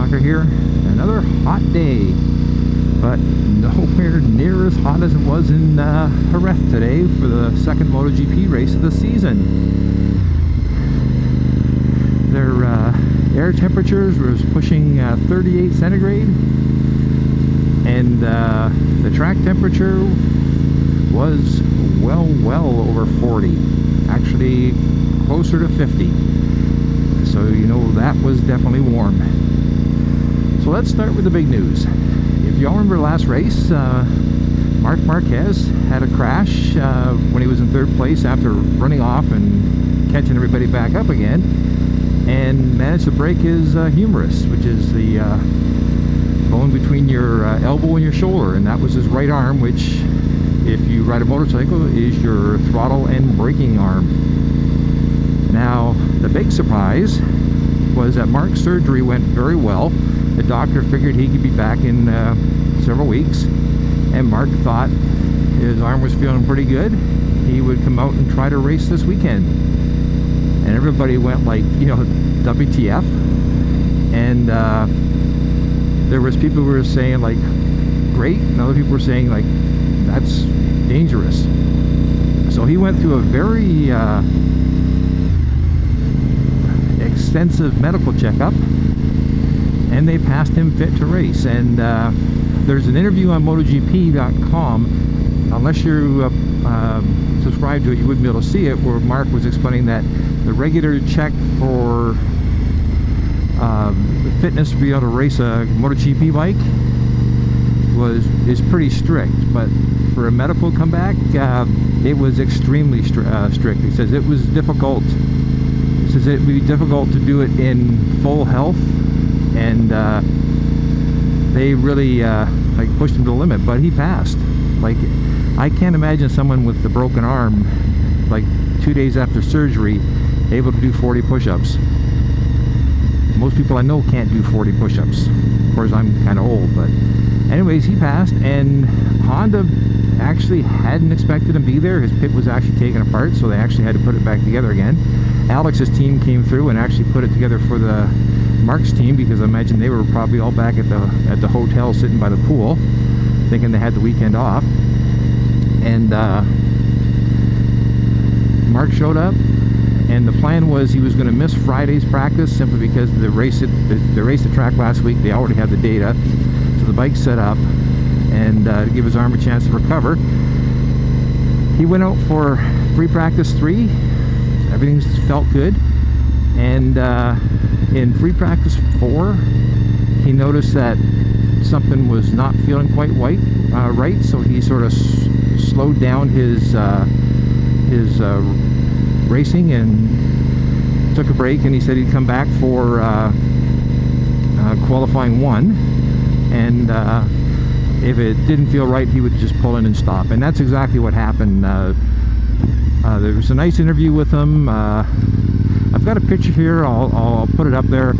DeathsTalker here. Another hot day, but nowhere near as hot as it was in Jerez today for the second MotoGP race of the season. Their air temperatures was pushing 38 centigrade, and the track temperature was well over 40, actually closer to 50. So you know that was definitely warm. So let's start with the big news. If y'all remember last race, Marc Marquez had a crash when he was in third place after running off and catching everybody back up again, and managed to break his humerus, which is the bone between your elbow and your shoulder, and that was his right arm, which, if you ride a motorcycle, is your throttle and braking arm. Now, the big surprise was that Marc's surgery went very well. The doctor figured he could be back in several weeks, and Marc thought his arm was feeling pretty good. He would come out and try to race this weekend. And everybody went like, you know, WTF? And there was people who were saying like, great, and other people were saying like, that's dangerous. So he went through a very extensive medical checkup, and they passed him fit to race. And there's an interview on MotoGP.com, unless you subscribe to it, you wouldn't be able to see it, where Marc was explaining that the regular check for fitness to be able to race a MotoGP bike is pretty strict, but for a medical comeback, it was extremely strict. He says it was difficult. He says it would be difficult to do it in full health, and they really like pushed him to the limit, but he passed. Like, I can't imagine someone with the broken arm, like 2 days after surgery, able to do 40 push-ups. Most people I know can't do 40 push-ups. Of course, I'm kind of old, but anyways, he passed, and Honda actually hadn't expected him to be there. His pit was actually taken apart, so they actually had to put it back together again. Alex's team came through and actually put it together for the Marc's team, because I imagine they were probably all back at the hotel sitting by the pool, thinking they had the weekend off. And Marc showed up, and the plan was he was going to miss Friday's practice simply because they raced the track last week. They already had the data, so the bike's set up, and to give his arm a chance to recover. He went out for free practice 3. Everything felt good, and in free practice 4, he noticed that something was not feeling quite right, so he sort of slowed down his racing and took a break, and he said he'd come back for qualifying 1, and if it didn't feel right, he would just pull in and stop, and that's exactly what happened. There was a nice interview with him. I've got a picture here. I'll put it up there.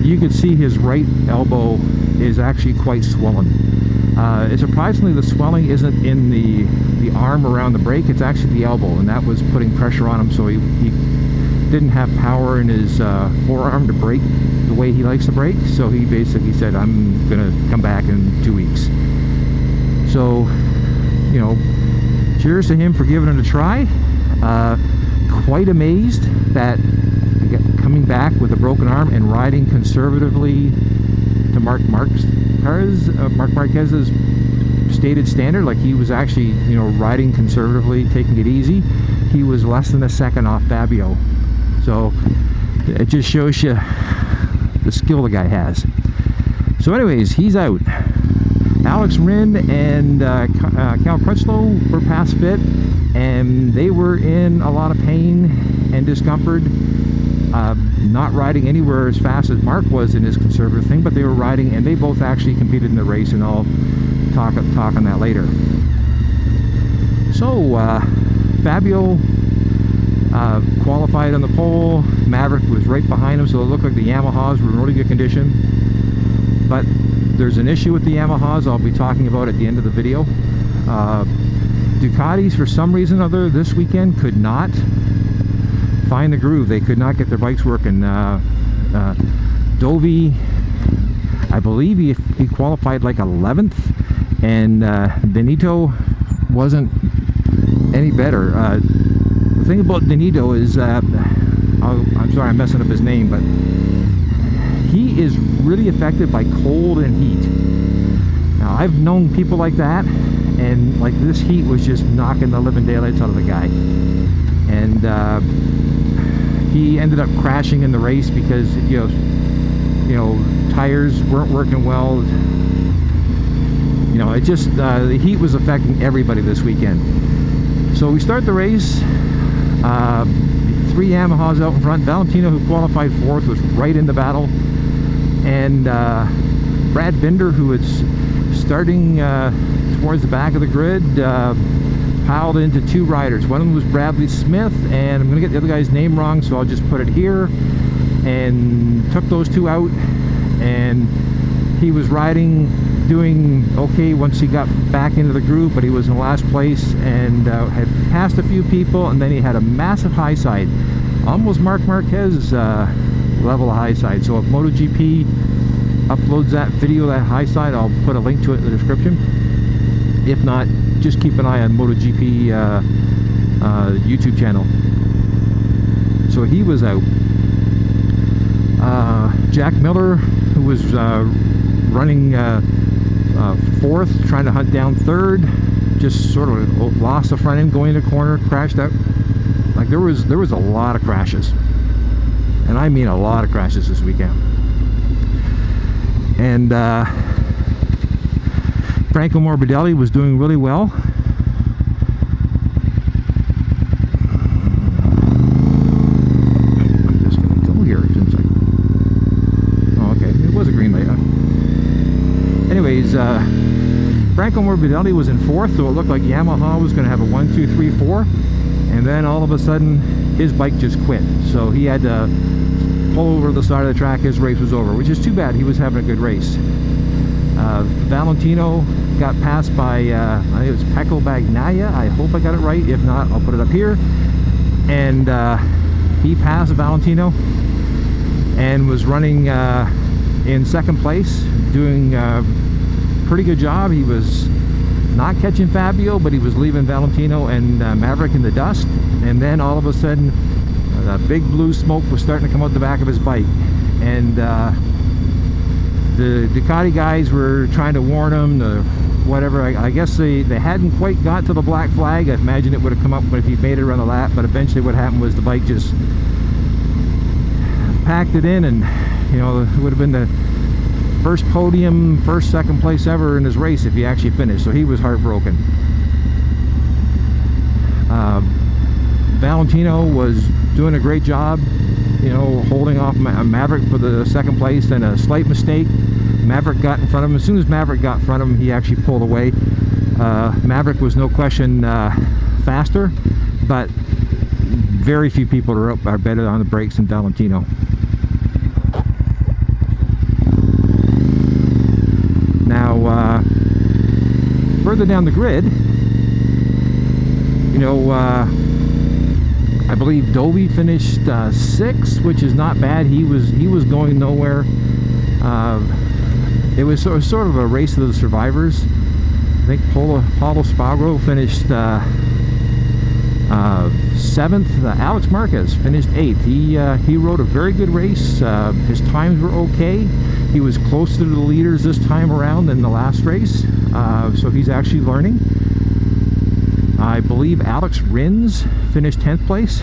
You can see his right elbow is actually quite swollen. Surprisingly, the swelling isn't in the arm around the brake. It's actually the elbow, and that was putting pressure on him, so he didn't have power in his forearm to brake the way he likes to brake. So he basically said, I'm gonna come back in 2 weeks. So, you know, cheers to him for giving it a try. Quite amazed that coming back with a broken arm and riding conservatively to Marc Marquez's stated standard. Like, he was actually, you know, riding conservatively, taking it easy. He was less than a second off Fabio, so it just shows you the skill the guy has. So anyways, he's out. Alex Rin and Cal Crutchlow were past fit, and they were in a lot of pain and discomfort, not riding anywhere as fast as Marc was in his conservative thing, but they were riding, and they both actually competed in the race, and I'll talk on that later. So Fabio qualified on the pole. Maverick was right behind him, so it looked like the Yamahas were in really good condition, but there's an issue with the Yamahas I'll be talking about at the end of the video. Ducatis, for some reason or other, this weekend could not find the groove. They could not get their bikes working. Dovey, I believe he qualified like 11th, and Benito wasn't any better. The thing about Benito is I'm sorry I'm messing up his name, but he is really affected by cold and heat. Now, I've known people like that, and like this heat was just knocking the living daylights out of the guy. And he ended up crashing in the race because you know tires weren't working well. You know, it just the heat was affecting everybody this weekend. So we start the race. 3 Yamahas out in front. Valentino, who qualified 4th, was right in the battle, and Brad Binder, who was starting towards the back of the grid, piled into 2 riders. One of them was Bradley Smith, and I'm going to get the other guy's name wrong, so I'll just put it here, and took those 2 out. And he was riding, doing okay once he got back into the group, but he was in last place and had passed a few people, and then he had a massive high side, almost Marc Marquez level of high side. So if MotoGP uploads that video, that high side, I'll put a link to it in the description. If not, just keep an eye on MotoGP YouTube channel. So he was out. Jack Miller, who was running 4th, trying to hunt down 3rd, just sort of lost the front end going into corner, crashed out. Like there was a lot of crashes, and I mean a lot of crashes this weekend. And Franco Morbidelli was doing really well. I'm just going to go here. Oh, okay, it was a green light. Anyways, Franco Morbidelli was in 4th, so it looked like Yamaha was going to have a 1, 2, 3, 4, and then all of a sudden his bike just quit, so he had to pull over the side of the track. His race was over, which is too bad. He was having a good race. Valentino got passed by I think it was Pecco Bagnaia. I hope I got it right. If not, I'll put it up here. And he passed Valentino and was running in 2nd place, doing pretty good job. He was not catching Fabio, but he was leaving Valentino and Maverick in the dust. And then all of a sudden, big blue smoke was starting to come out the back of his bike, and the Ducati guys were trying to warn him, whatever. I guess they hadn't quite got to the black flag. I imagine it would have come up if he made it around the lap, but eventually what happened was the bike just packed it in, and you know, it would have been the first podium, first, 2nd place ever in his race if he actually finished. So he was heartbroken. Valentino was doing a great job, you know, holding off Maverick for the 2nd place, and a slight mistake. Maverick got in front of him. As soon as Maverick got in front of him, he actually pulled away. Maverick was no question faster, but very few people are better on the brakes than Valentino. Now, further down the grid, you know, I believe Dovey finished 6th, which is not bad. He was going nowhere. It was sort of a race of the survivors. I think Paulo Spargo finished 7th. Alex Marquez finished 8th. He rode a very good race. His times were okay. He was closer to the leaders this time around than the last race, so he's actually learning. I believe Alex Rins finished 10th place.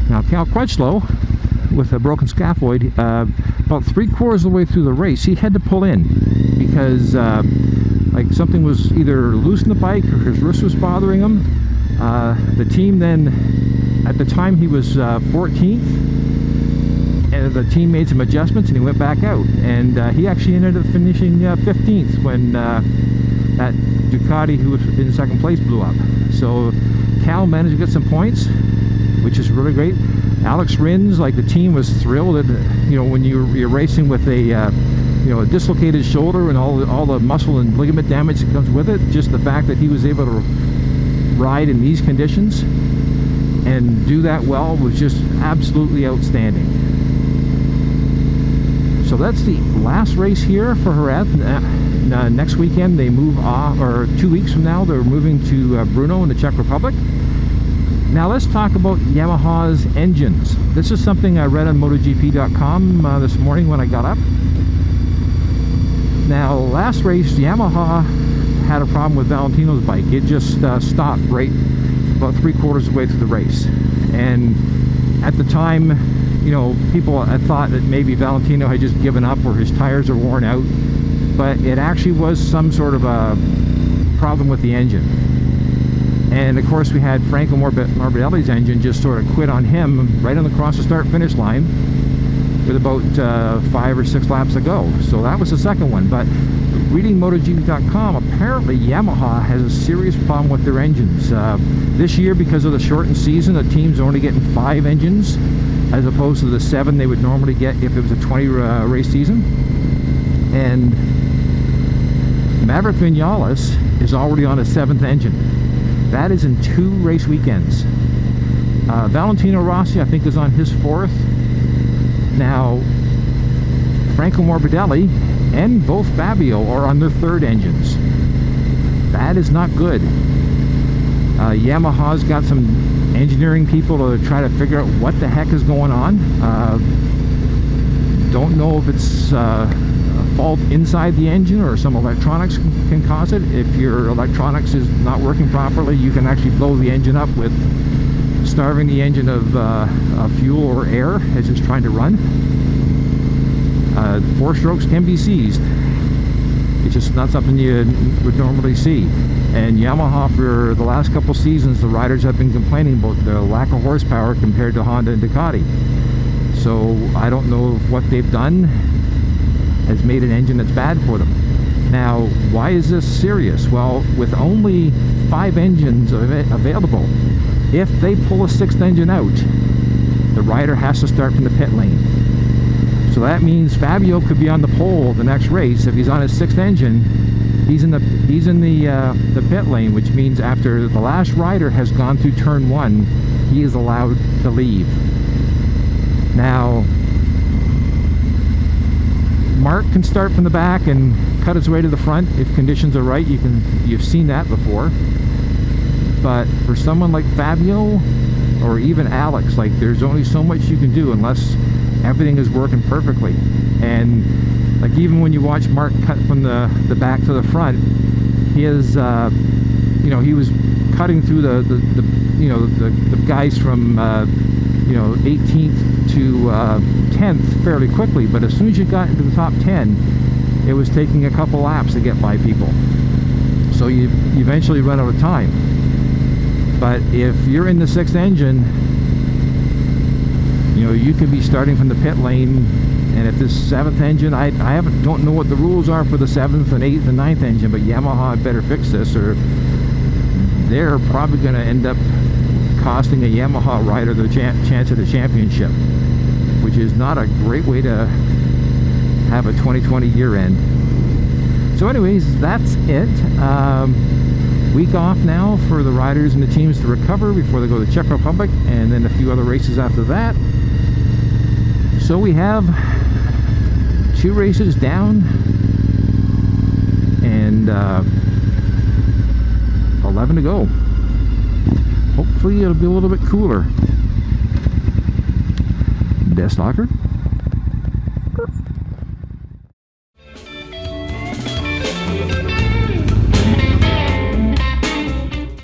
Now Cal Crutchlow, with a broken scaphoid, about 3/4 of the way through the race, he had to pull in because like something was either loose in the bike or his wrist was bothering him. The team then, at the time he was 14th, and the team made some adjustments and he went back out, and he actually ended up finishing 15th when that Ducati, who was in 2nd place, blew up. So Cal managed to get some points, which is really great. Alex Rins, like the team was thrilled that, you know, when you're racing with a you know, a dislocated shoulder and all the muscle and ligament damage that comes with it, just the fact that he was able to ride in these conditions and do that well was just absolutely outstanding. So that's the last race here for Jerez. Next weekend they move off, or 2 weeks from now they're moving to Brno in the Czech Republic. Now let's talk about Yamaha's engines. This is something I read on MotoGP.com this morning when I got up. Now last race Yamaha had a problem with Valentino's bike. It just stopped right about 3/4 of the way through the race. And at the time, you know, people had thought that maybe Valentino had just given up or his tires are worn out, but it actually was some sort of a problem with the engine. And of course we had Franco Morbidelli's engine just sort of quit on him right on the cross the start finish line with about 5 or 6 laps to go. So that was the second one. But reading MotoGP.com, apparently Yamaha has a serious problem with their engines. This year, because of the shortened season, the teams are only getting 5 engines as opposed to the 7 they would normally get if it was a 20 race season. And Maverick Vinales is already on a 7th engine. That is in 2 race weekends. Valentino Rossi, I think, is on his 4th. Now, Franco Morbidelli and both Fabio are on their 3rd engines. That is not good. Yamaha's got some engineering people to try to figure out what the heck is going on. Don't know if it's a fault inside the engine or some electronics can cause it. If your electronics is not working properly, you can actually blow the engine up with starving the engine of fuel or air as it's trying to run. 4 strokes can be seized. It's just not something you would normally see. And Yamaha, for the last couple seasons, the riders have been complaining about the lack of horsepower compared to Honda and Ducati. So I don't know if what they've done has made an engine that's bad for them. Now, why is this serious? Well, with only 5 engines available, if they pull a 6th engine out, the rider has to start from the pit lane. So that means Fabio could be on the pole the next race. If he's on his 6th engine, he's in the pit lane, which means after the last rider has gone through turn 1, he is allowed to leave. Now, Marc can start from the back and cut his way to the front if conditions are right. You've seen that before. But for someone like Fabio or even Alex, like, there's only so much you can do unless everything is working perfectly. And like, even when you watch Marc cut from the back to the front, he is you know, he was cutting through the guys from 18th to 10th fairly quickly, but as soon as you got into the top 10, it was taking a couple laps to get by people. So you eventually run out of time. But if you're in the 6th engine, you know, you could be starting from the pit lane. And if this 7th engine, I don't know what the rules are for the 7th and 8th and 9th engine, but Yamaha better fix this, or they're probably going to end up costing a Yamaha rider the chance at the championship, which is not a great way to have a 2020 year end. So anyways, that's it. Week off now for the riders and the teams to recover before they go to the Czech Republic, and then a few other races after that. So we have 2 races down and 11 to go. Hopefully it'll be a little bit cooler. DeathsStalker.